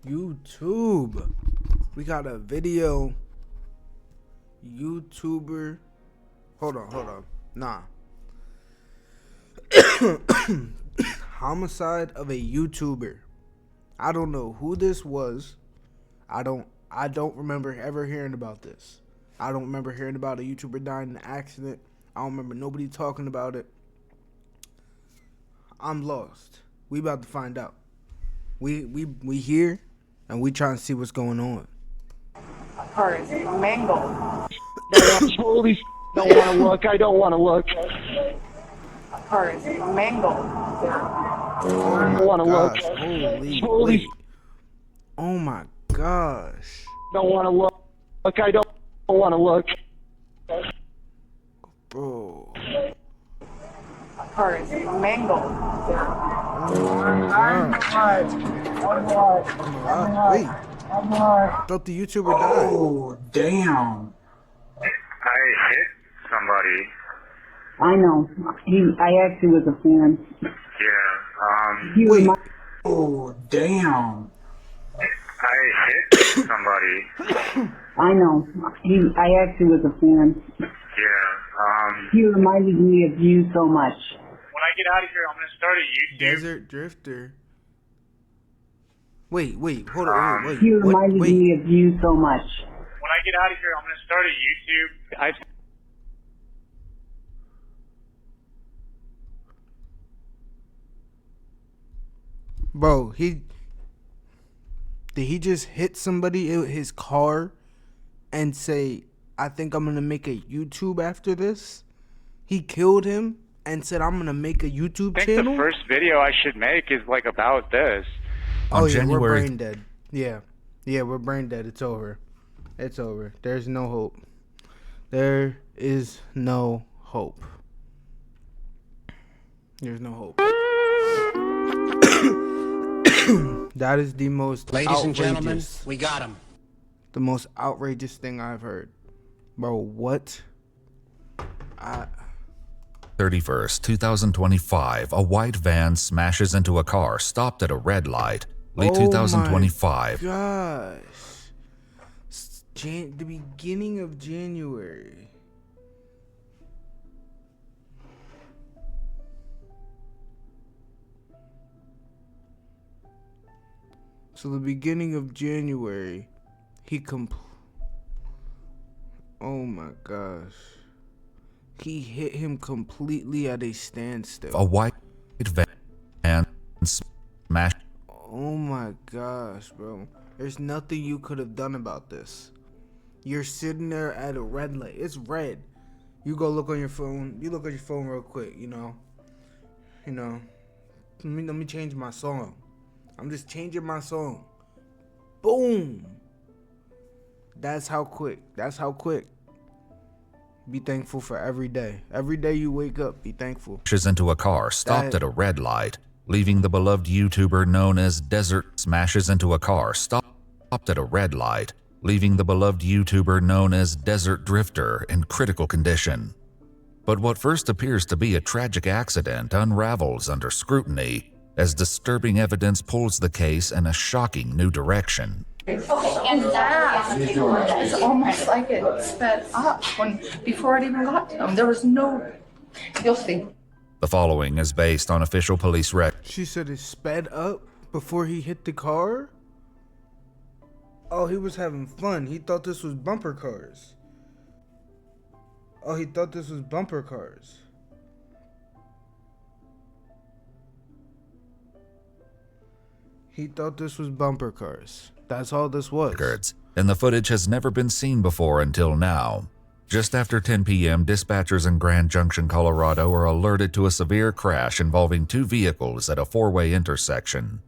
YouTube. We got a video. YouTuber. Hold on. Nah. Homicide of a YouTuber. I don't know who this was. I don't remember ever hearing about this. I don't remember hearing about a YouTuber dying in an accident. I don't remember nobody talking about it. I'm lost. We about to find out. We here and we trying to see what's going on. Car is mangled. Holy don't want to look. I don't want to look. Car is mangled. I don't want to look. Holy wait. Oh my gosh. Don't want to look. Look, I don't want to look. Bro. Car is mangled. Wait. I thought the YouTuber died. Oh, damn. I hit somebody. I know. I actually was a fan. Yeah, Wait. Oh, damn. I hit somebody. I know. I actually was a fan. Yeah, He reminded me of you so much. when I get out of here, I'm gonna start a YouTube. Desert Drifter. Wait, hold on. Wait. He reminded me of you so much. When I get out of here, I'm gonna start a YouTube. Bro, did he just hit somebody in his car and say, I think I'm gonna make a YouTube after this? He killed him and said, I'm gonna make a YouTube I think channel? the first video I should make is like about this. Oh, yeah, January- we're brain dead. Yeah, we're brain dead. It's over. There's no hope. There is no hope. There's no hope. That is the most Ladies and gentlemen, outrageous, we got him. the most outrageous thing I've heard. Bro, what? 31st, 2025, a white van smashes into a car stopped at a red light. Late 2025. Gosh. The beginning of January. So the beginning of January, oh my gosh. He hit him completely at a standstill. A white van smashed. Oh my gosh, bro. There's nothing you could have done about this. You're sitting there at a red light. It's red. You go look on your phone. You look at your phone real quick, you know. Let me change my song. I'm just changing my song. Boom. That's how quick. Be thankful for every day. Every day you wake up, be thankful. Smashes into a car stopped at a red light, leaving the beloved YouTuber known as Desert. Smashes into a car stopped at a red light, leaving the beloved YouTuber known as Desert Drifter in critical condition. But what first appears to be a tragic accident unravels under scrutiny as disturbing evidence pulls the case in a shocking new direction. And that is almost like it sped up before it even got to him. There was no. You'll see. The following is based on official police records. She said it sped up before he hit the car? Oh, he was having fun. He thought this was bumper cars. That's all this was. And the footage has never been seen before until now. Just after 10 p.m., dispatchers in Grand Junction, Colorado are alerted to a severe crash involving two vehicles at a four-way intersection.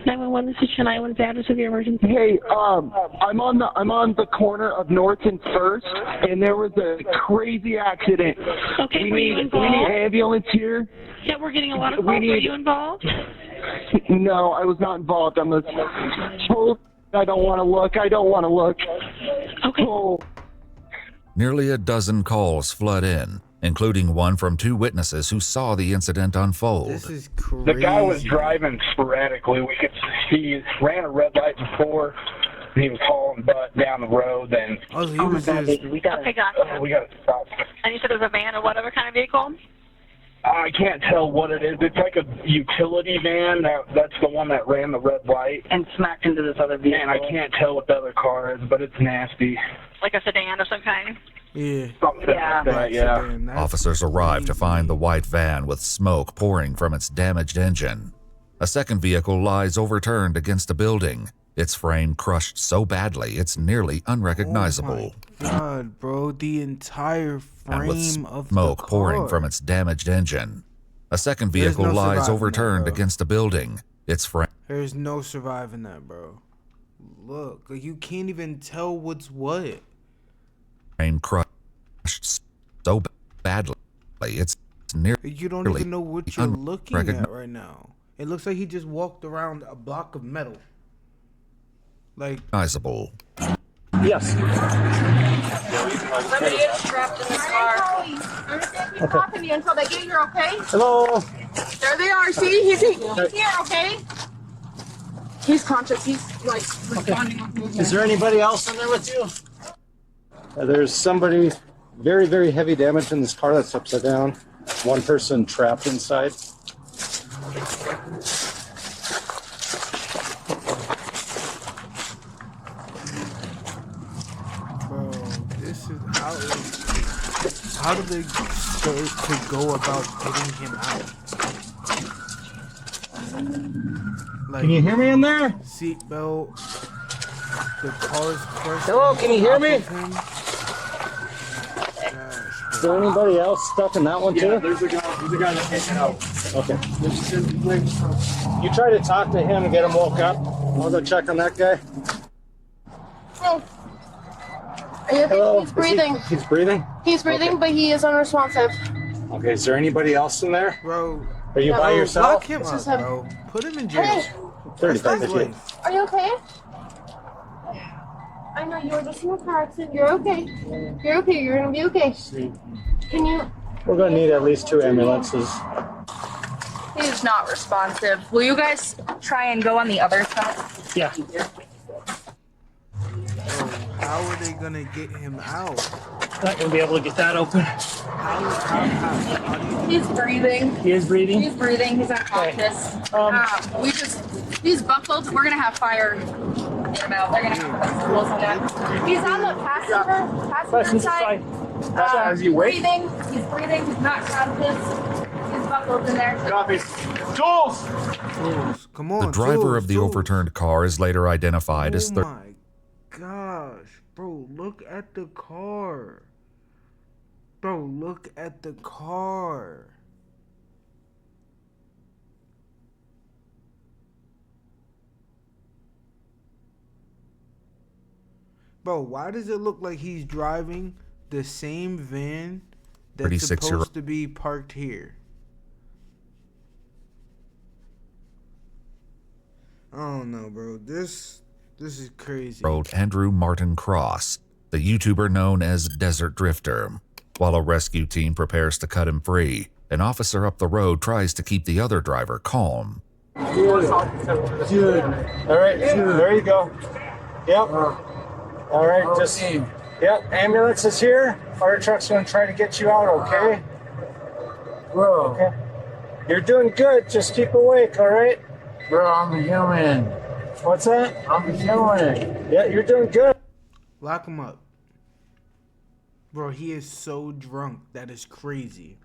911, this is Chennai. What's the address of your emergency? Hey, I'm on the corner of North and First, and there was a crazy accident. Okay, we were you need involved? ambulance here. Yeah, we're getting a lot of calls. Were you involved? No, I was not involved. I'm told I don't want to look. Okay. Oh. Nearly a dozen calls flood in, including one from 2 witnesses who saw the incident unfold. This is crazy. The guy was driving sporadically. We could see he ran a red light before. And he was hauling butt down the road. Then Oh, he was just. Okay, gotcha. we got to stop. And you said it was a van or whatever kind of vehicle? I can't tell what it is. It's like a utility van. That's the one that ran the red light. And smacked into this other vehicle. Man, I can't tell what the other car is, but it's nasty. Like a sedan of some kind? Yeah. Something like that, yeah. Damn, that's Officers arrived to crazy. find the white van with smoke pouring from its damaged engine. A second vehicle lies overturned against a building, its frame crushed so badly it's nearly unrecognizable. Oh my God, bro, the entire And with frame of smoke the pouring car. from its damaged engine. A second There's vehicle no lies surviving overturned that, bro. against a building, its frame There's no surviving that, bro. Look, like, you can't even tell what's what. crushed so badly it's nearly You don't even know what you're looking at right now. It looks like he just walked around a block of metal. Like, unrecognizable. Yes. Somebody is trapped in this car. Keep talking to you until they get here, okay? Hello. There they are. See, he's here, okay? He's conscious. He's like responding. Is there anybody else in there with you? There's somebody very, very heavy damage in this car that's upside down. One person trapped inside. bro, this is how do they start to go about getting him out? Like, Can you hear me in there? seatbelt, the car's crushed. Hello, can you hear on me? top of him. Gosh, Is there anybody else stuck in that one too? There's a guy that can't get out. Okay. You try to talk to him and get him woke up. I'll go check on that guy. Oh. Are you okay? Hello. He's breathing. He's breathing? He's breathing, but he is unresponsive. Okay, is there anybody else in there? bro. Are you by No, yourself? Lock him This up, is him. bro. Put him in jail. Hey, 35 His feet. life. are you okay? I know you were just in a car accident. You're okay. You're okay. You're gonna be okay. Can you? We're gonna need at least 2 ambulances. He's not responsive. Will you guys try and go on the other side? Yeah. Bro, how are they gonna get him out? Not gonna be able to get that open. How do you He's breathing. He is breathing. He's breathing. He's unconscious. He's buckled. We're gonna have fire. Get him out. They're gonna have tools on that. He's on the passenger side. Is he awake? Breathing. He's breathing. He's not conscious. He's buckled in there. Copy. Jules! Jules, come on. The driver Jules, of the Jules. overturned car is later identified as Oh my gosh, bro, look at the car. Bro, look at the car. Bro, why does it look like he's driving the same van that's 36-year-old supposed to be parked here? I don't know, bro. This is crazy. Andrew Martin Cross, the YouTuber known as Desert Drifter. While a rescue team prepares to cut him free, an officer up the road tries to keep the other driver calm. Good. All right, there you go. Yep. All right, just, yep, ambulance is here. Fire truck's gonna try to get you out, okay? Bro, Okay. You're doing good, just keep awake, all right? bro, I'm a human. What's that? I'm a human. Yeah, you're doing good. Lock him up. Bro, he is so drunk. That is crazy.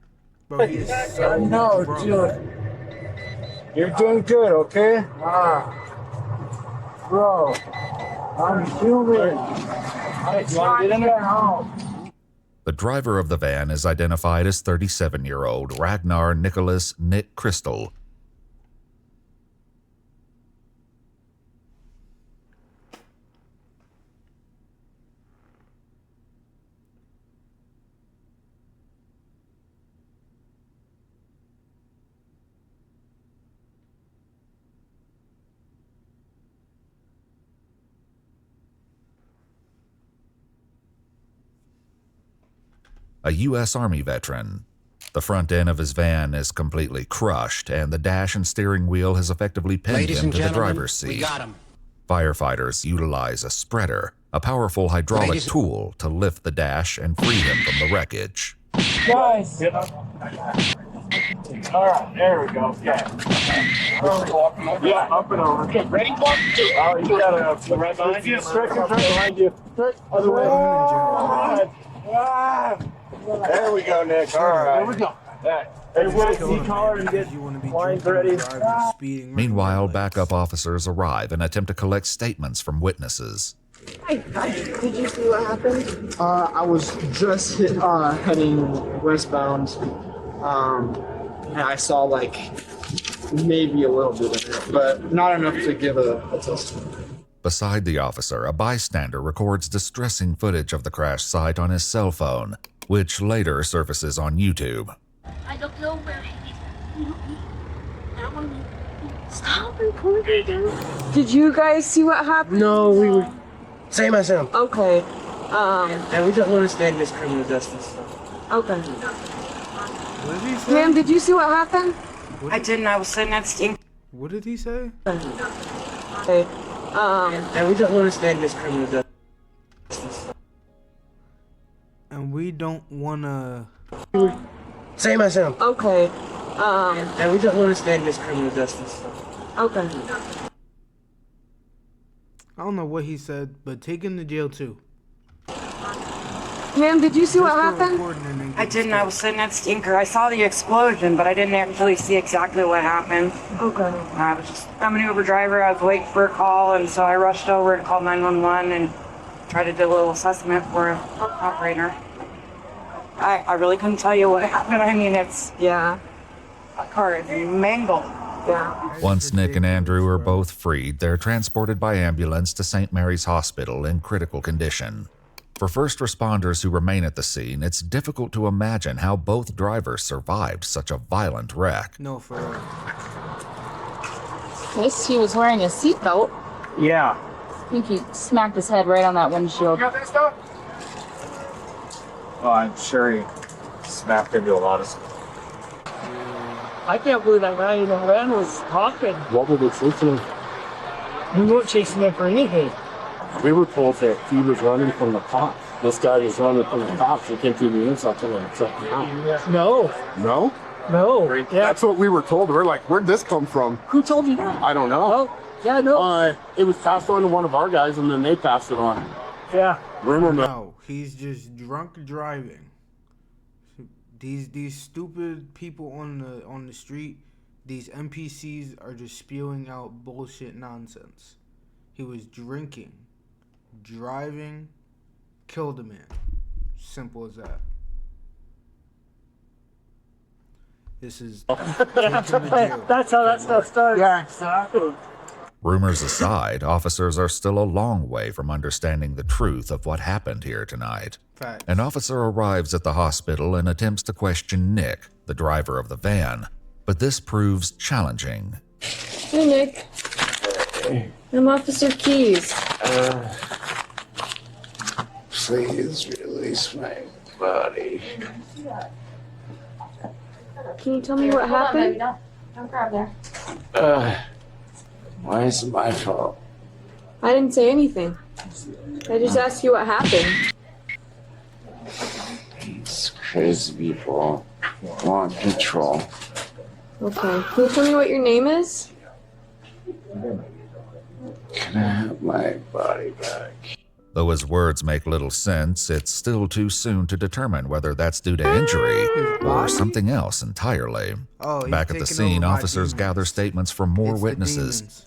Bro, he is so No, drunk. dude. You're doing good, okay? Bro, I'm human. You wanna get in there? The driver of the van is identified as 37-year-old Ragnar Nicholas Nick Crystal. a U.S. Army veteran. The front end of his van is completely crushed, and the dash and steering wheel has effectively pinned him to the driver's seat. We got him. Firefighters utilize a spreader, a powerful hydraulic tool, to lift the dash and free him from the wreckage. Guys! Alright, there we go. Yeah. Yeah, up and over. Okay, ready? Oh, you got a right behind you. Straight behind you. Other way. There we go, Nick. Alright. There we go. Hey, we'll see car and get lines ready. Meanwhile, backup officers arrive and attempt to collect statements from witnesses. Did you see what happened? I was just heading westbound. And I saw like maybe a little bit of it, but not enough to give a testimony. Beside the officer, a bystander records distressing footage of the crash site on his cell phone, which later surfaces on YouTube. I don't know where he is. Stop recording. Did you guys see what happened? No, we were same as him. Okay. And we don't understand this criminal justice. Okay. What did he say? Ma'am, did you see what happened? I didn't. I was sitting at stink. What did he say? Okay. And we don't understand this criminal justice. And we don't wanna. Same as him. Okay. And we don't understand this criminal justice. Okay. I don't know what he said, but take him to jail too. Ma'am, did you see what happened? I didn't. I was sitting at Stinker. I saw the explosion, but I didn't actually see exactly what happened. Okay. I'm an Uber driver. I was waiting for a call, and so I rushed over and called 911 and tried to do a little assessment for an operator. I really couldn't tell you what happened. I mean, it's... Yeah. A car is mangled. Yeah. Once Nick and Andrew are both freed, they're transported by ambulance to St. Mary's Hospital in critical condition. For first responders who remain at the scene, it's difficult to imagine how both drivers survived such a violent wreck. No, for real. Yes, he was wearing a seatbelt. Yeah. I think he smacked his head right on that windshield. You got that stuff? Oh, I'm sure he smacked into a lot of stuff. I can't believe that guy in the van was talking. What were they chasing? We weren't chasing him for anything. We were told that he was running from the cops. This guy was running from the cops. He came through the intersection and took him out. No. No? No. Yeah. That's what we were told. We're like, where'd this come from? Who told you that? I don't know. Oh, yeah, no. It was passed on to one of our guys, and then they passed it on. Yeah. Rumor mill. No, he's just drunk driving. These stupid people on the street, these NPCs are just spewing out bullshit nonsense. He was drinking, driving, killed a man. Simple as that. This is That's how that stuff starts. Yeah, exactly. Rumors aside, officers are still a long way from understanding the truth of what happened here tonight. facts. An officer arrives at the hospital and attempts to question Nick, the driver of the van, but this proves challenging. Hey, Nick. I'm Officer Keys. Please release my body. Can you tell me what happened? Don't grab there. Why is it my fault? I didn't say anything. I just asked you what happened. These crazy people want control. Okay. Can you tell me what your name is? Can I have my body back? Though his words make little sense, it's still too soon to determine whether that's due to injury or something else entirely. Oh, Back at the scene, officers gather statements from more witnesses.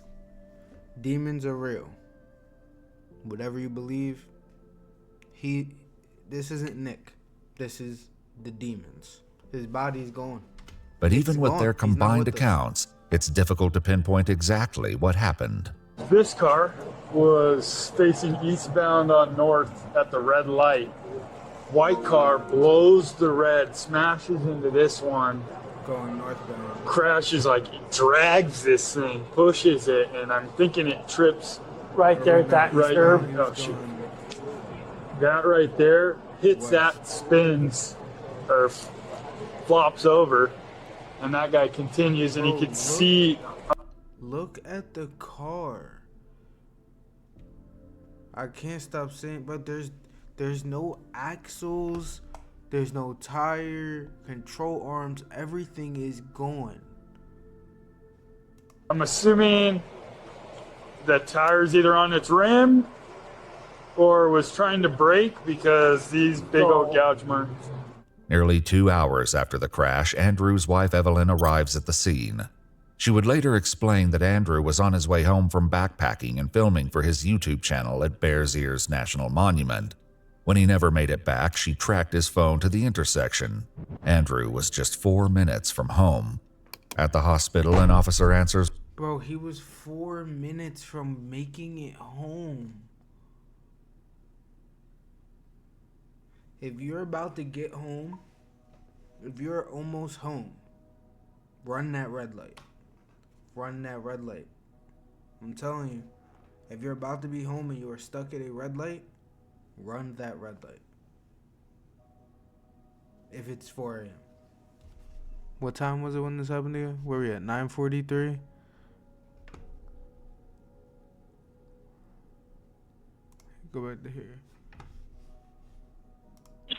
Demons are real. Whatever you believe, this isn't Nick. This is the demons. His body's gone. But even with their combined accounts, it's difficult to pinpoint exactly what happened. This car was facing eastbound on north at the red light. White car blows the red, smashes into this one, Going northbound. crashes, like it drags this thing, pushes it, and I'm thinking it trips Right there at that curb. Oh, shoot. That right there hits that, spins, or flops over, and that guy continues, and he could see. Look at the car. I can't stop saying, but there's no axles, there's no tire, control arms, everything is gone. I'm assuming the tire's either on its rim or was trying to brake because these big old gouge marks. Nearly 2 hours after the crash, Andrew's wife Evelyn arrives at the scene. She would later explain that Andrew was on his way home from backpacking and filming for his YouTube channel at Bears Ears National Monument. When he never made it back, she tracked his phone to the intersection. Andrew was just 4 minutes from home. At the hospital, an officer answers, Bro, he was 4 minutes from making it home. If you're about to get home, if you're almost home, run that red light. Run that red light. I'm telling you, if you're about to be home and you are stuck at a red light, run that red light. If it's 4 a.m. What time was it when this happened again? Where we at? 9:43? Go back to here.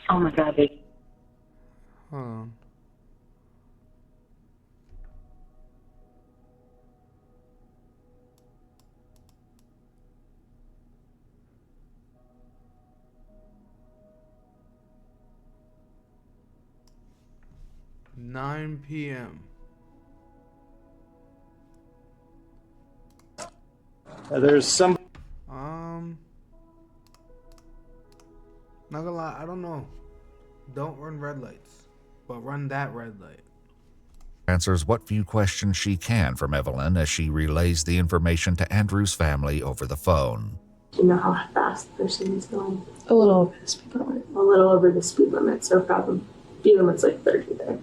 Oh my God, baby. Hold on. $9 p.m. There's some. Not gonna lie, I don't know. Don't run red lights, but run that red light. answers what few questions she can from Evelyn as she relays the information to Andrew's family over the phone. Do you know how fast the person is going? A little over the speed limit. A little over the speed limit, so probably speed limit's like 30 there.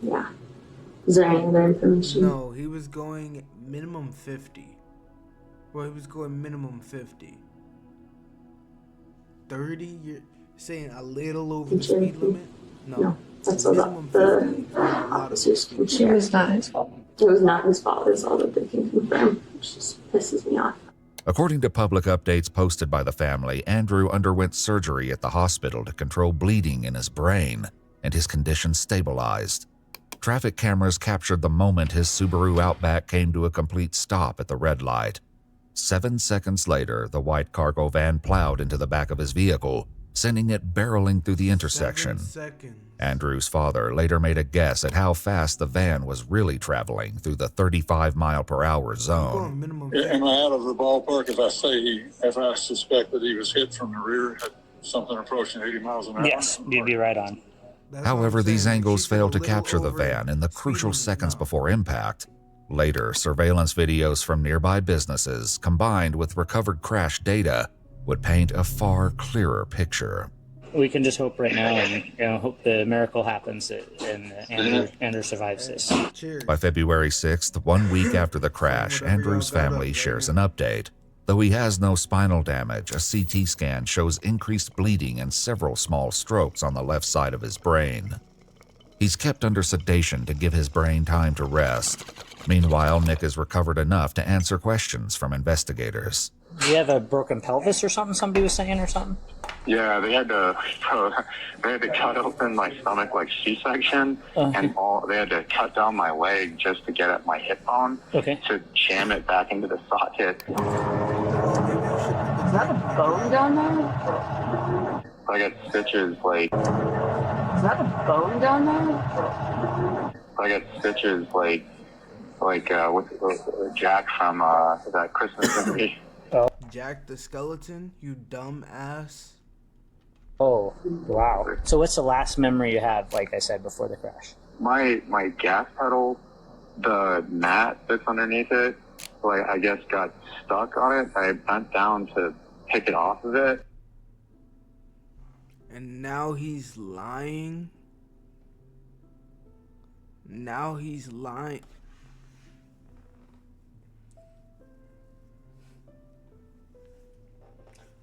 Yeah. Is there any other information? No, he was going minimum 50. Well, he was going minimum 50. 30? You're saying a little over the speed limit? No. That's all that the officers can share. It was not his fault. It was not his fault, is all that they can confirm, which just pisses me off. According to public updates posted by the family, Andrew underwent surgery at the hospital to control bleeding in his brain, and his condition stabilized. Traffic cameras captured the moment his Subaru Outback came to a complete stop at the red light. 7 seconds later, the white cargo van plowed into the back of his vehicle, sending it barreling through the intersection. 7 seconds. Andrew's father later made a guess at how fast the van was really traveling through the 35-mile-per-hour zone. Am I out of the ballpark if I suspect that he was hit from the rear at something approaching 80 miles an hour? Yes, you'd be right on. However, these angles failed to capture the van in the crucial seconds before impact. Later, surveillance videos from nearby businesses, combined with recovered crash data, would paint a far clearer picture. We can just hope right now and hope the miracle happens and Andrew survives this. By February 6th, 1 week after the crash, Andrew's family shares an update. Though he has no spinal damage, a CT scan shows increased bleeding and several small strokes on the left side of his brain. He's kept under sedation to give his brain time to rest. Meanwhile, Nick has recovered enough to answer questions from investigators. Do you have a broken pelvis or something somebody was saying or something? Yeah, they had to cut open my stomach like C-section, and they had to cut down my leg just to get at my hip bone to jam it back into the socket. Is that a bone down there? I got stitches like. Is that a bone down there? I got stitches like with Jack from that Christmas movie. Jack the Skeleton, you dumb ass. Oh, wow. So what's the last memory you have, like I said, before the crash? My gas pedal, the mat that's underneath it, I guess got stuck on it. I bent down to pick it off of it. And now he's lying. Now he's lying.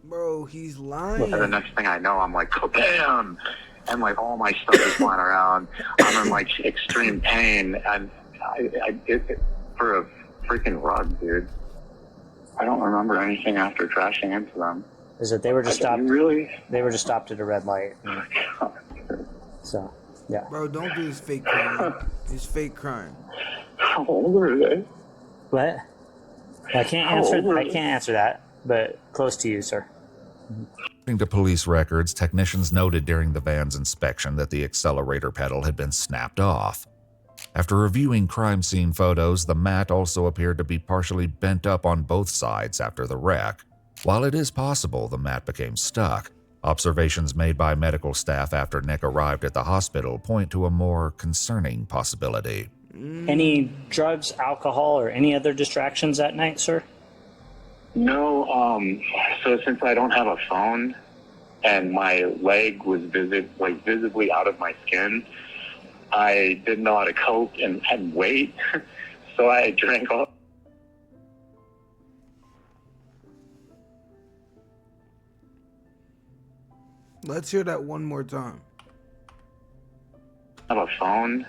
Bro, he's lying. And the next thing I know, I'm like, bam! and like all my stuff is flying around. I'm in like extreme pain, and for a freaking rug, dude. I don't remember anything after crashing into them. Is that they were just stopped? Really? They were just stopped at a red light. So, yeah. Bro, don't do this fake crime. It's fake crime. How old are they? What? I can't answer that, but close to you, sir. According to police records, technicians noted during the van's inspection that the accelerator pedal had been snapped off. After reviewing crime scene photos, the mat also appeared to be partially bent up on both sides after the wreck. While it is possible the mat became stuck, observations made by medical staff after Nick arrived at the hospital point to a more concerning possibility. Any drugs, alcohol, or any other distractions that night, sir? No, so since I don't have a phone and my leg was visibly out of my skin, I didn't know how to cope and wait, so I drank all. Let's hear that one more time. I have a phone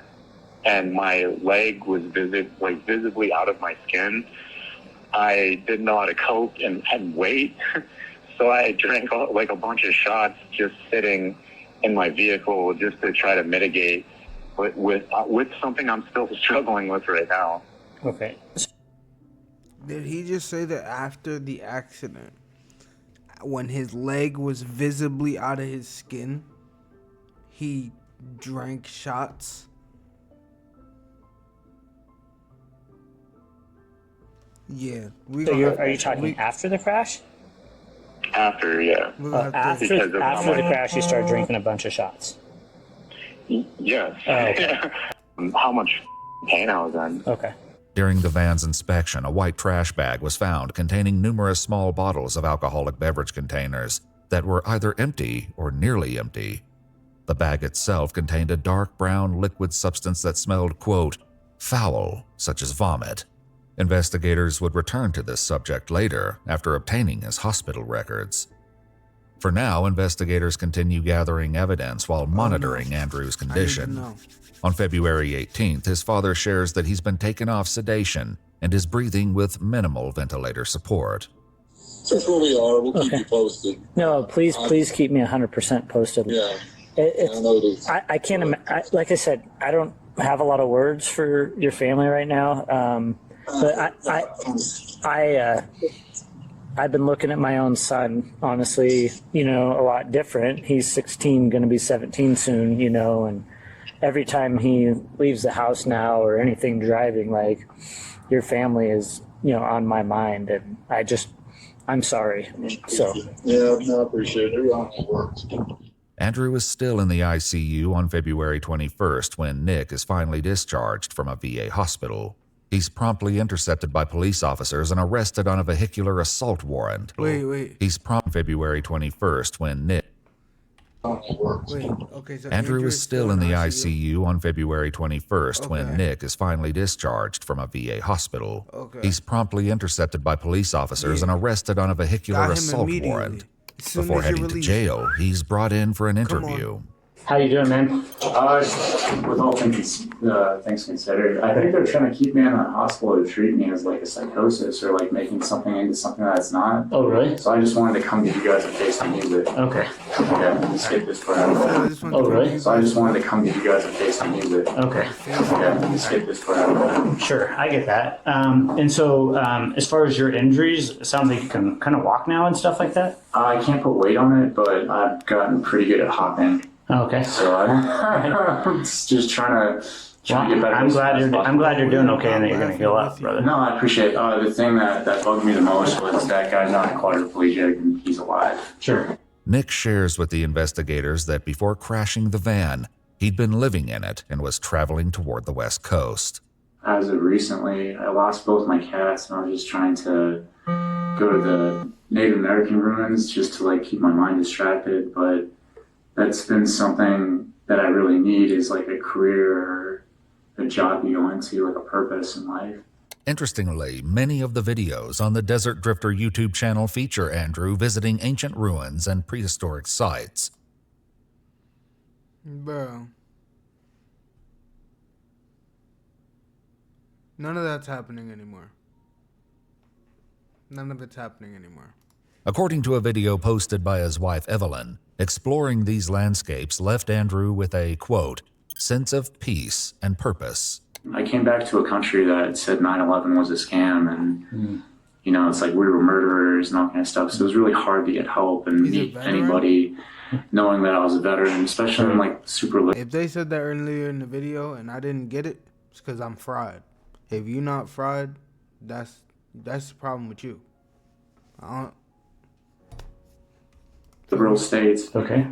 and my leg was visibly out of my skin. I didn't know how to cope and wait, so I drank like a bunch of shots just sitting in my vehicle just to try to mitigate with something I'm still struggling with right now. Okay. Did he just say that after the accident, when his leg was visibly out of his skin, he drank shots? Yeah. Are you talking after the crash? After, yeah. After the crash, you started drinking a bunch of shots. Yes. Oh, okay. How much pain I was in. Okay. During the van's inspection, a white trash bag was found containing numerous small bottles of alcoholic beverage containers that were either empty or nearly empty. The bag itself contained a dark brown liquid substance that smelled, quote, foul, such as vomit. Investigators would return to this subject later after obtaining his hospital records. For now, investigators continue gathering evidence while monitoring Andrew's condition. On February 18th, his father shares that he's been taken off sedation and is breathing with minimal ventilator support. That's where we are. We'll keep you posted. No, please keep me 100% posted. Yeah. I can't like I said, I don't have a lot of words for your family right now. But I've been looking at my own son, honestly, a lot different. He's 16, going to be 17 soon, and every time he leaves the house now or anything driving, like, your family is, on my mind, and I'm sorry. So. Yeah, no, I appreciate it. Works. Andrew is still in the ICU on February 21st when Nick is finally discharged from a VA hospital. He's promptly intercepted by police officers and arrested on a vehicular assault warrant. Wait. He's February 21st when Nick. So Andrew is still in the ICU on February 21st when Nick is finally discharged from a VA hospital. He's promptly intercepted by police officers and arrested on a vehicular assault warrant. Before heading to jail, he's brought in for an interview. How you doing, man? With all things considered, I think they're trying to keep me in a hospital to treat me as like a psychosis or like making something into something that's not. Oh, really? So I just wanted to come to you guys and face the music. Okay. Yeah, let's get this part out of the way. Oh, really? So I just wanted to come to you guys and face the music. Okay. Yeah, let's get this part out of the way. Sure, I get that. And so as far as your injuries, it sounds like you can kind of walk now and stuff like that? I can't put weight on it, but I've gotten pretty good at hopping. Okay. So I'm just trying to get better. I'm glad you're doing okay and that you're going to heal up, brother. No, I appreciate it. The thing that bugged me the most was that guy's not a quadriplegic and he's alive. Sure. Nick shares with the investigators that before crashing the van, he'd been living in it and was traveling toward the West Coast. As of recently, I lost both my cats and I was just trying to go to the Native American ruins just to like keep my mind distracted, but that's been something that I really need is like a career or a job you go into, like a purpose in life. Interestingly, many of the videos on the Desert Drifter YouTube channel feature Andrew visiting ancient ruins and prehistoric sites. Bro. None of that's happening anymore. None of it's happening anymore. According to a video posted by his wife Evelyn, exploring these landscapes left Andrew with a, quote, sense of peace and purpose. I came back to a country that said 9/11 was a scam, and you know, it's like we were murderers and all kind of stuff. So it was really hard to get help and meet anybody, knowing that I was a veteran, especially in like super. If they said that earlier in the video and I didn't get it, it's because I'm fried. If you're not fried, that's the problem with you. Liberal states. Okay.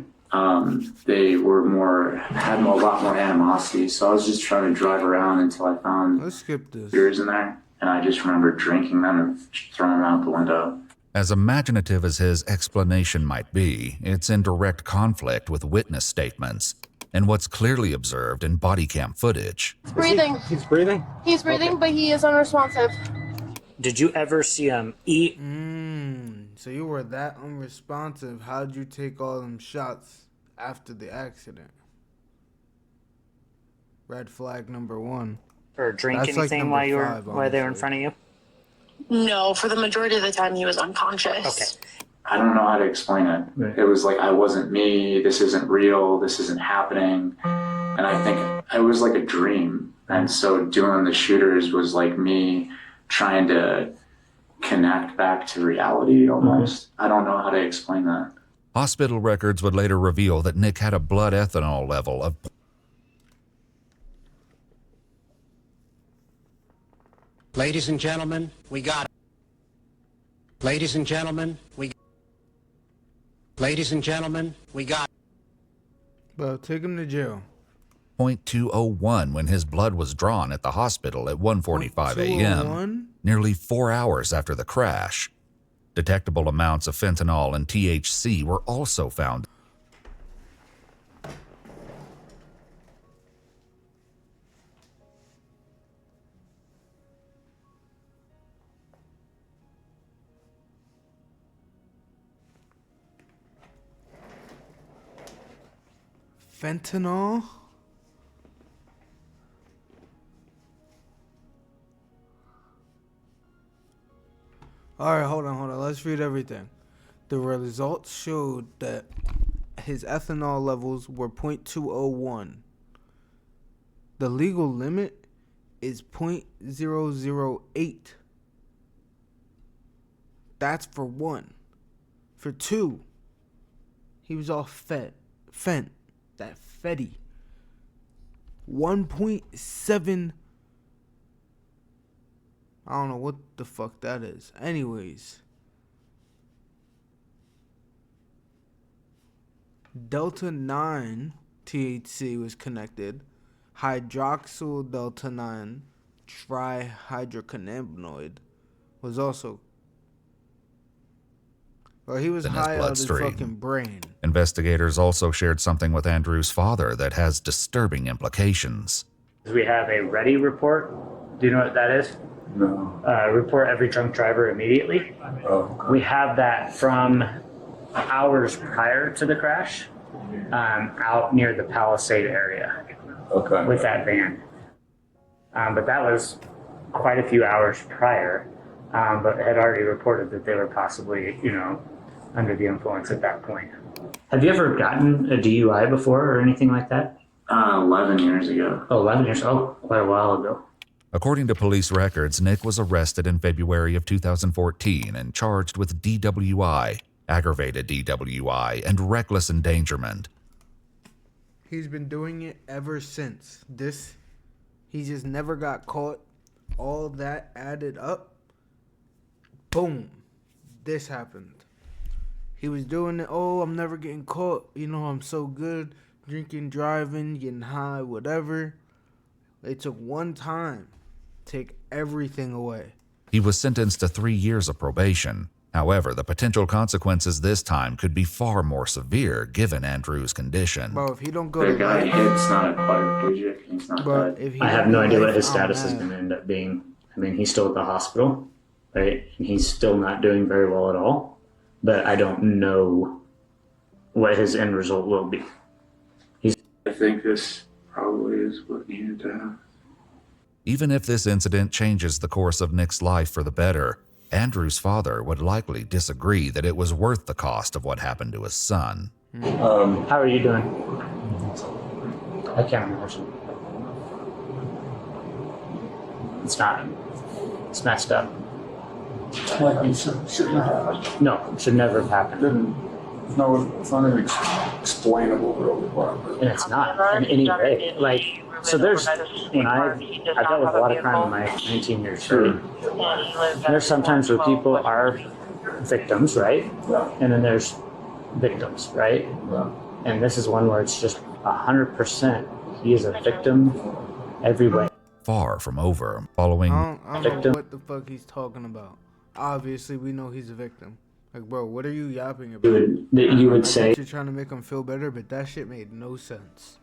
They were had a lot more animosity. So I was just trying to drive around until I found Let's skip this. beers in there. And I just remember drinking them and throwing them out the window. As imaginative as his explanation might be, it's in direct conflict with witness statements and what's clearly observed in body cam footage. He's breathing. He's breathing? He's breathing, but he is unresponsive. Did you ever see him eat? So you were that unresponsive. How'd you take all them shots after the accident? Red flag number 1. Or drink That's like anything number while they were in front of you? No, for the majority of the time he was unconscious. Okay. I don't know how to explain it. Right. It was like, I wasn't me. This isn't real. This isn't happening. And I think it was like a dream. And so doing the shooters was like me trying to connect back to reality almost. I don't know how to explain that. Hospital records would later reveal that Nick had a blood ethanol level of Ladies and gentlemen, we got it. Ladies and gentlemen, Ladies and gentlemen, we got it. Bro, take him to jail. 0.201 when his blood was drawn at the hospital at 1:45 a.m., nearly 4 hours after the crash. Detectable amounts of fentanyl and THC were also found. Fentanyl? Alright, hold on. Let's read everything. The results showed that his ethanol levels were 0.201. The legal limit is 0.008. That's for 1. For 2, he was all fent. That Fetty. 1.7. I don't know what the fuck that is. Anyways. Delta 9 THC was connected. Hydroxyl Delta 9 trihydrocannabinoid was also. Well, he was high out of his fucking brain. Investigators also shared something with Andrew's father that has disturbing implications. We have a ready report. Do you know what that is? No. Report every drunk driver immediately. Oh. We have that from hours prior to the crash, out near the Palisade area. Okay. With that van. But that was quite a few hours prior, but had already reported that they were possibly, under the influence at that point. Have you ever gotten a DUI before or anything like that? 11 years ago. Oh, 11 years. Oh, quite a while ago. According to police records, Nick was arrested in February of 2014 and charged with DWI, aggravated DWI, and reckless endangerment. He's been doing it ever since. He just never got caught. All that added up. Boom. This happened. He was doing it. Oh, I'm never getting caught. I'm so good. Drinking, driving, getting high, whatever. It took one time to take everything away. He was sentenced to 3 years of probation. However, the potential consequences this time could be far more severe given Andrew's condition. Bro, if he don't go the to guy life, hit's not a quadriplegic. He's not but dead. if he I have don't no go idea to what his life, status is going to end up being. I mean, he's still at the hospital, right? And he's still not doing very well at all. But I don't know what his end result will be. I think this probably is what needed to happen. Even if this incident changes the course of Nick's life for the better, Andrew's father would likely disagree that it was worth the cost of what happened to his son. How are you doing? I can't imagine. It's not. It's messed up. Shouldn't have. No, it should never have happened. It's not even explainable, really. And it's not in any way. Like, so there's, when I've dealt with a lot of crime in my 19 years straight. There's sometimes where people are victims, right? And then there's victims, right? And this is one where it's just 100%. He is a victim every way. Far from over, following I don't know what the fuck he's talking about. Obviously, we know he's a victim. Like, bro, what are you yapping about? You would say you're trying to make him feel better, but that shit made no sense.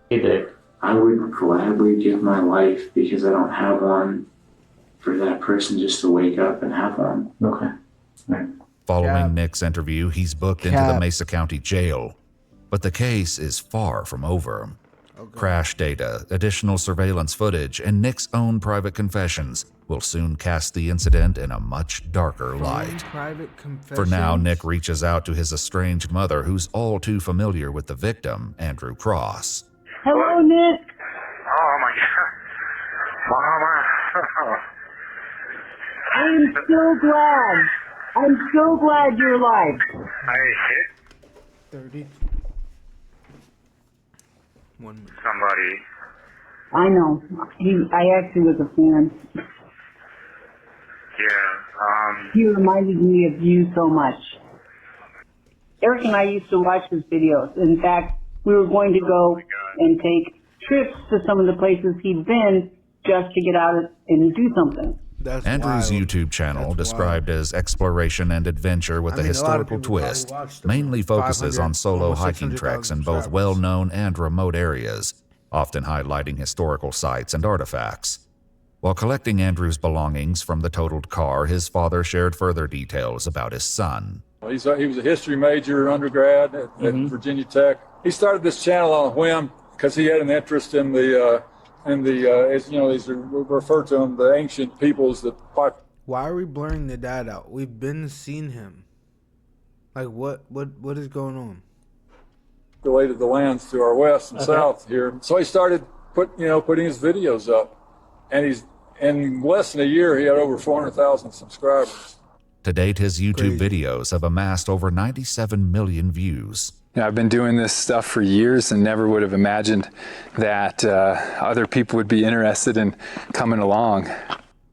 that I would gladly give my life because I don't have one for that person just to wake up and have one. Okay. Right. Following Nick's interview, he's booked into the Mesa County Jail. But the case is far from over. Crash data, additional surveillance footage, and Nick's own private confessions will soon cast the incident in a much darker light. For now, Nick reaches out to his estranged mother, who's all too familiar with the victim, Andrew Cross. Hello, Nick. Oh my God. I'm so glad. I'm so glad you're alive. I hit 30. 1 minute. somebody. I know. I actually was a fan. Yeah. He reminded me of you so much. Eric and I used to watch his videos. In fact, we were going to go and take trips to some of the places he'd been just to get out and do something. Andrew's YouTube channel, described as exploration and adventure with a historical twist, mainly focuses on solo hiking treks in both well-known and remote areas, often highlighting historical sites and artifacts. While collecting Andrew's belongings from the totaled car, his father shared further details about his son. He was a history major undergrad at Virginia Tech. He started this channel on a whim because he had an interest in the as you know, these refer to them, the ancient peoples that. Why are we blurring the dad out? We've been seeing him. Like what is going on? Related the lands to our west and south here. So he started putting his videos up, and he's in less than a year he had over 400,000 subscribers. To date, his YouTube videos have amassed over 97 million views. I've been doing this stuff for years and never would have imagined that other people would be interested in coming along.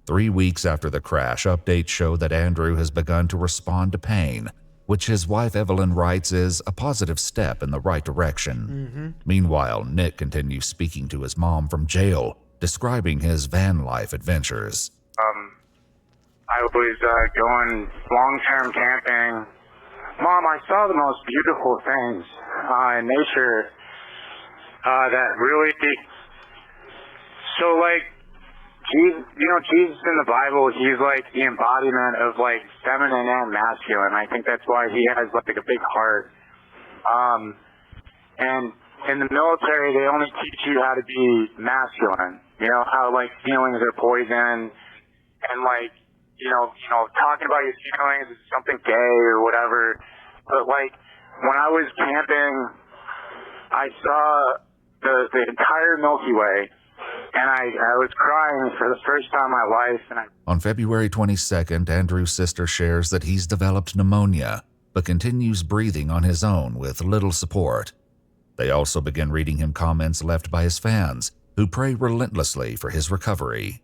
3 weeks after the crash, updates show that Andrew has begun to respond to pain, which his wife Evelyn writes is a positive step in the right direction. Meanwhile, Nick continues speaking to his mom from jail, describing his van life adventures. I was going long-term camping. Mom, I saw the most beautiful things in nature that really, so like, Jesus, Jesus in the Bible, he's like the embodiment of like feminine and masculine. I think that's why he has like a big heart. And in the military, they only teach you how to be masculine. You know, how like feelings are poison and like, talking about your feelings is something gay or whatever. But like, when I was camping, I saw the entire Milky Way, and I was crying for the first time in my life. On February 22nd, Andrew's sister shares that he's developed pneumonia, but continues breathing on his own with little support. They also begin reading him comments left by his fans, who pray relentlessly for his recovery.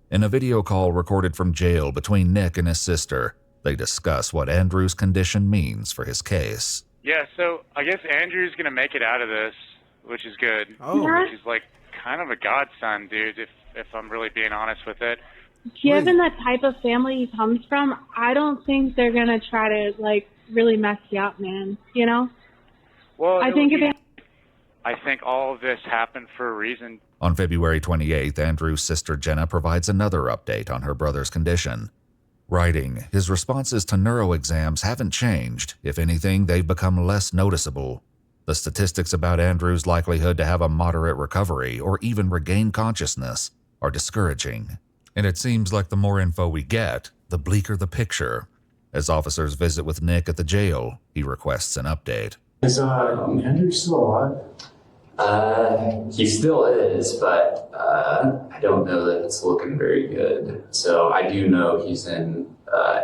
In a video call recorded from jail between Nick and his sister, they discuss what Andrew's condition means for his case. Yeah, so I guess Andrew's going to make it out of this, which is good. Which is like kind of a godsend, dude, if I'm really being honest with it. Given the type of family he comes from, I don't think they're going to try to, like, really mess you up, man. You know? Well, I think all of this happened for a reason. On February 28th, Andrew's sister Jenna provides another update on her brother's condition. Writing, his responses to neuro exams haven't changed. If anything, they've become less noticeable. The statistics about Andrew's likelihood to have a moderate recovery or even regain consciousness are discouraging. And it seems like the more info we get, the bleaker the picture. As officers visit with Nick at the jail, he requests an update. Is Andrew still alive? He still is, but I don't know that it's looking very good. So I do know he's in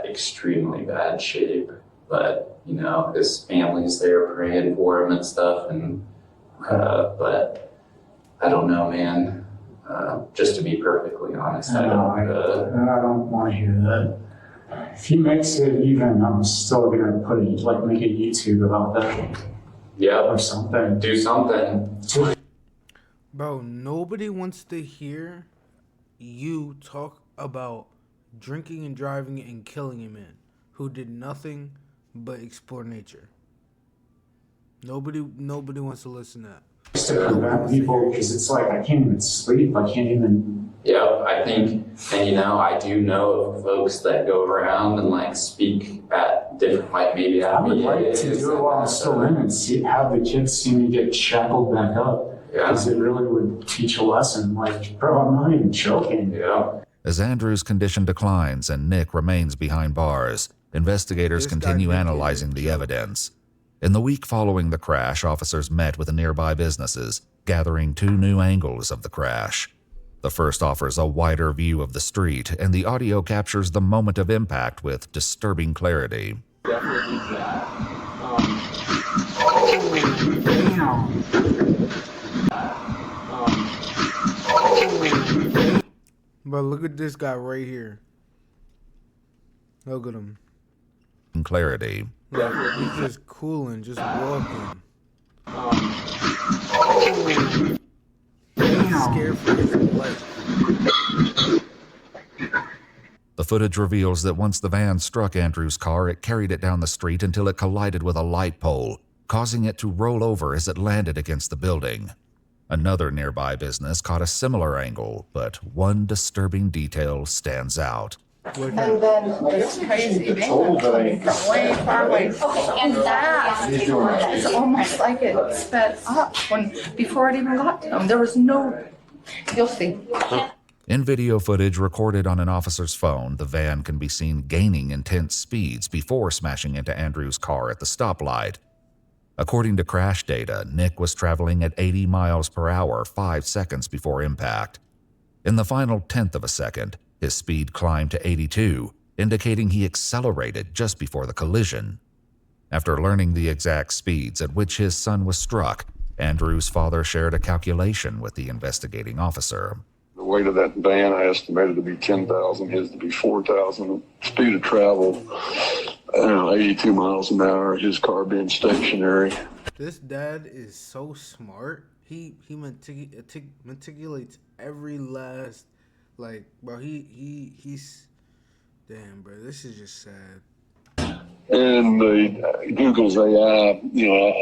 extremely bad shape, but you know, his family's there praying for him and stuff, and but I don't know, man. Just to be perfectly honest, I don't want to hear that. If he makes it even, I'm still gonna make a YouTube about that. Yeah. Or something. Do something. Bro, nobody wants to hear you talk about drinking and driving and killing a man who did nothing but explore nature. Nobody wants to listen to that. Just to prevent people, because it's like I can't even sleep. I can't even. Yeah, I think, and you know, I do know of folks that go around and like speak at different, like maybe at I would like to do it while I'm still in and have the kids see me get shackled back up. Yeah. Because it really would teach a lesson. Like, bro, I'm not even joking. Yeah. As Andrew's condition declines and Nick remains behind bars, investigators continue analyzing the evidence. In the week following the crash, officers met with nearby businesses, gathering 2 new angles of the crash. The first offers a wider view of the street, and the audio captures the moment of impact with disturbing clarity. Definitely that. But look at this guy right here. Look at him. Clarity. Like, he's just cooling, just walking. He's scared for his life. The footage reveals that once the van struck Andrew's car, it carried it down the street until it collided with a light pole, causing it to roll over as it landed against the building. Another nearby business caught a similar angle, but one disturbing detail stands out. And then it's crazy. They were coming from way far away. And that is almost like it sped up before it even got to them. There was no, you'll see. In video footage recorded on an officer's phone, the van can be seen gaining intense speeds before smashing into Andrew's car at the stoplight. According to crash data, Nick was traveling at 80 miles per hour 5 seconds before impact. In the final tenth of a second, his speed climbed to 82, indicating he accelerated just before the collision. After learning the exact speeds at which his son was struck, Andrew's father shared a calculation with the investigating officer. The weight of that van I estimated to be 10,000, his to be 4,000. Speed of travel, 82 miles an hour, his car being stationary. This dad is so smart. He meticulates every last, like, bro, he's, damn, bro, this is just sad. And the Google's AI,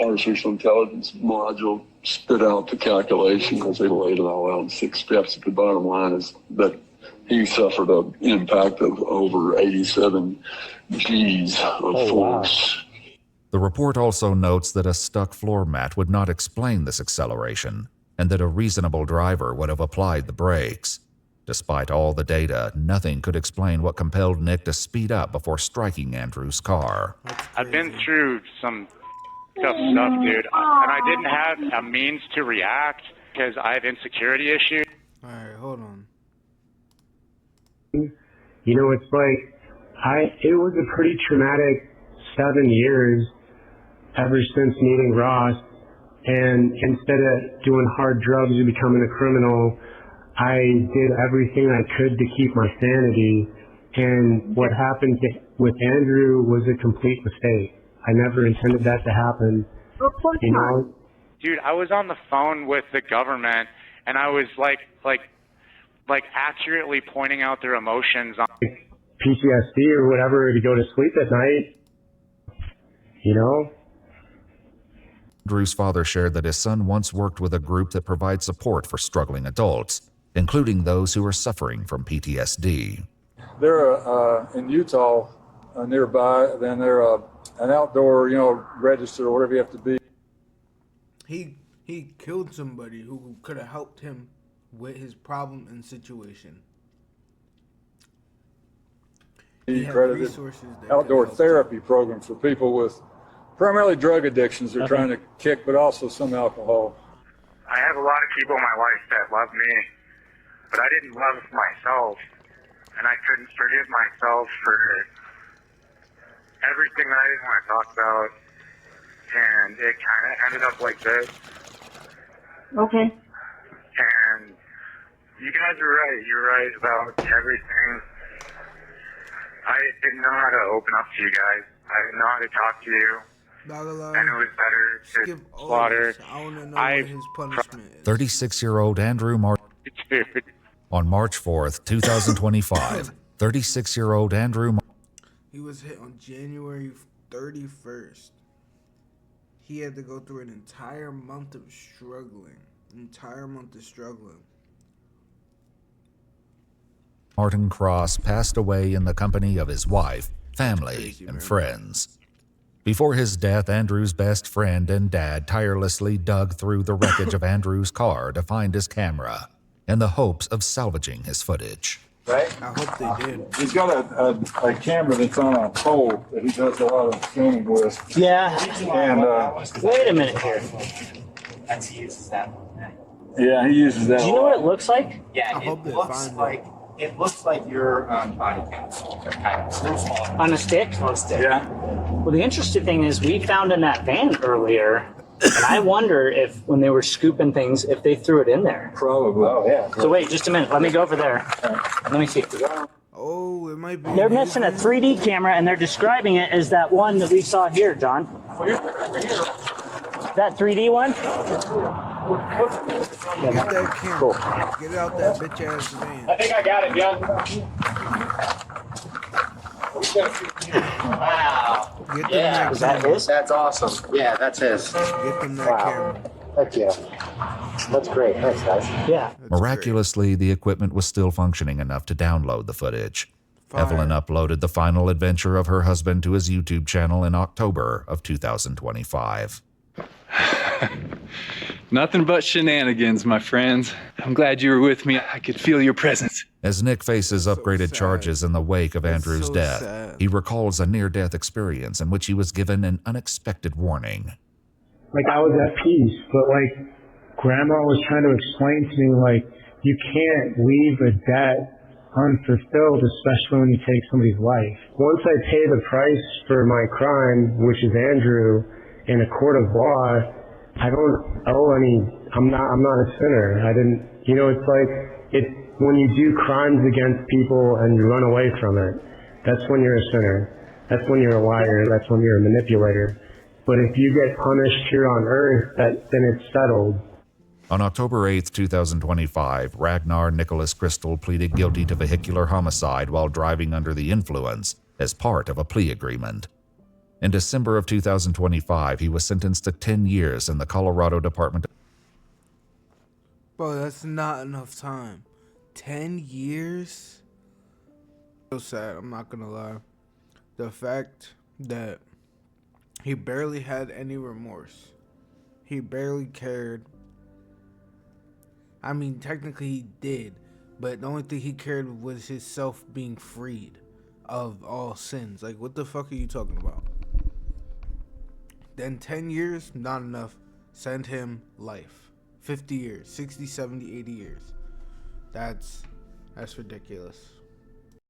artificial intelligence module spit out the calculation because they laid it all out in 6 steps. But the bottom line is that he suffered an impact of over 87 G's of force. Wow. The report also notes that a stuck floor mat would not explain this acceleration, and that a reasonable driver would have applied the brakes. Despite all the data, nothing could explain what compelled Nick to speed up before striking Andrew's car. I've been through some tough stuff, dude, and I didn't have a means to react because I have insecurity issues. All right, hold on. You know, it's like, it was a pretty traumatic 7 years ever since meeting Ross, and instead of doing hard drugs and becoming a criminal, I did everything I could to keep my sanity, and what happened with Andrew was a complete mistake. I never intended that to happen. You know? Dude, I was on the phone with the government, and I was like accurately pointing out their emotions on PTSD or whatever to go to sleep at night. You know? Andrew's father shared that his son once worked with a group that provides support for struggling adults, including those who are suffering from PTSD. They're in Utah nearby, then they're an outdoor, register or whatever you have to be. He killed somebody who could have helped him with his problem and situation. He had Accredited resources that outdoor could help therapy program for people with primarily drug addictions they're Okay. trying to kick, but also some alcohol. I have a lot of people in my life that love me, but I didn't love myself, and I couldn't forgive myself for everything that I didn't want to talk about, and it kind of ended up like this. Okay. And you guys are right. You're right about everything. I didn't know how to open up to you guys. I didn't know how to talk to you. And it was better to slaughter. I want to know what his punishment is. 36-year-old Andrew Martin. On March 4th, 2025, 36-year-old Andrew He was hit on January 31st. He had to go through an entire month of struggling. Martin Cross passed away in the company of his wife, family, and friends. Before his death, Andrew's best friend and dad tirelessly dug through the wreckage of Andrew's car to find his camera in the hopes of salvaging his footage. Right? I hope they did. He's got a camera that's on a pole that he does a lot of filming with. Yeah. And Wait a minute here. He uses that one. yeah, he uses that. Do you know what it looks like? Yeah, it looks like your body cam. Kind of. On a stick? On a stick. Yeah. Well, the interesting thing is we found in that van earlier, and I wonder if when they were scooping things, if they threw it in there. Probably. Oh, yeah. So wait, just a minute. Let me go over there. Let me see. Oh, it might be. They're missing a 3D camera, and they're describing it as that one that we saw here, John. That 3D one? Get that camera. Cool. Get out that bitch ass van. I think I got it, John. Wow. Get them Yeah, that is that camera. his? That's awesome. Yeah, that's his. Get them that Wow. camera. Heck yeah. That's great. Thanks, guys. Yeah. Miraculously, the equipment was still functioning enough to download the footage. Evelyn uploaded the final adventure of her husband to his YouTube channel in October of 2025. Nothing but shenanigans, my friends. I'm glad you were with me. I could feel your presence. As Nick faces upgraded charges in the wake of Andrew's so death, sad. he recalls a near-death experience in which he was given an unexpected warning. Like, I was at peace, but like, Grandma was trying to explain to me, like, you can't leave a debt unfulfilled, especially when you take somebody's life. Once I pay the price for my crime, which is Andrew, in a court of law, I don't owe any, I'm not a sinner. I didn't, it's like, it's when you do crimes against people and you run away from it, that's when you're a sinner. That's when you're a liar. That's when you're a manipulator. But if you get punished here on earth, then it's settled. On October 8, 2025, Ragnar Nicholas Crystal pleaded guilty to vehicular homicide while driving under the influence as part of a plea agreement. In December of 2025, he was sentenced to 10 years in the Colorado Department of... Bro, that's not enough time. 10 years? So sad, I'm not gonna lie. The fact that he barely had any remorse. He barely cared. I mean, technically he did, but the only thing he cared was his self being freed of all sins. Like, what the fuck are you talking about? Then 10 years, not enough. Send him life. 50 years, 60, 70, 80 years. That's ridiculous.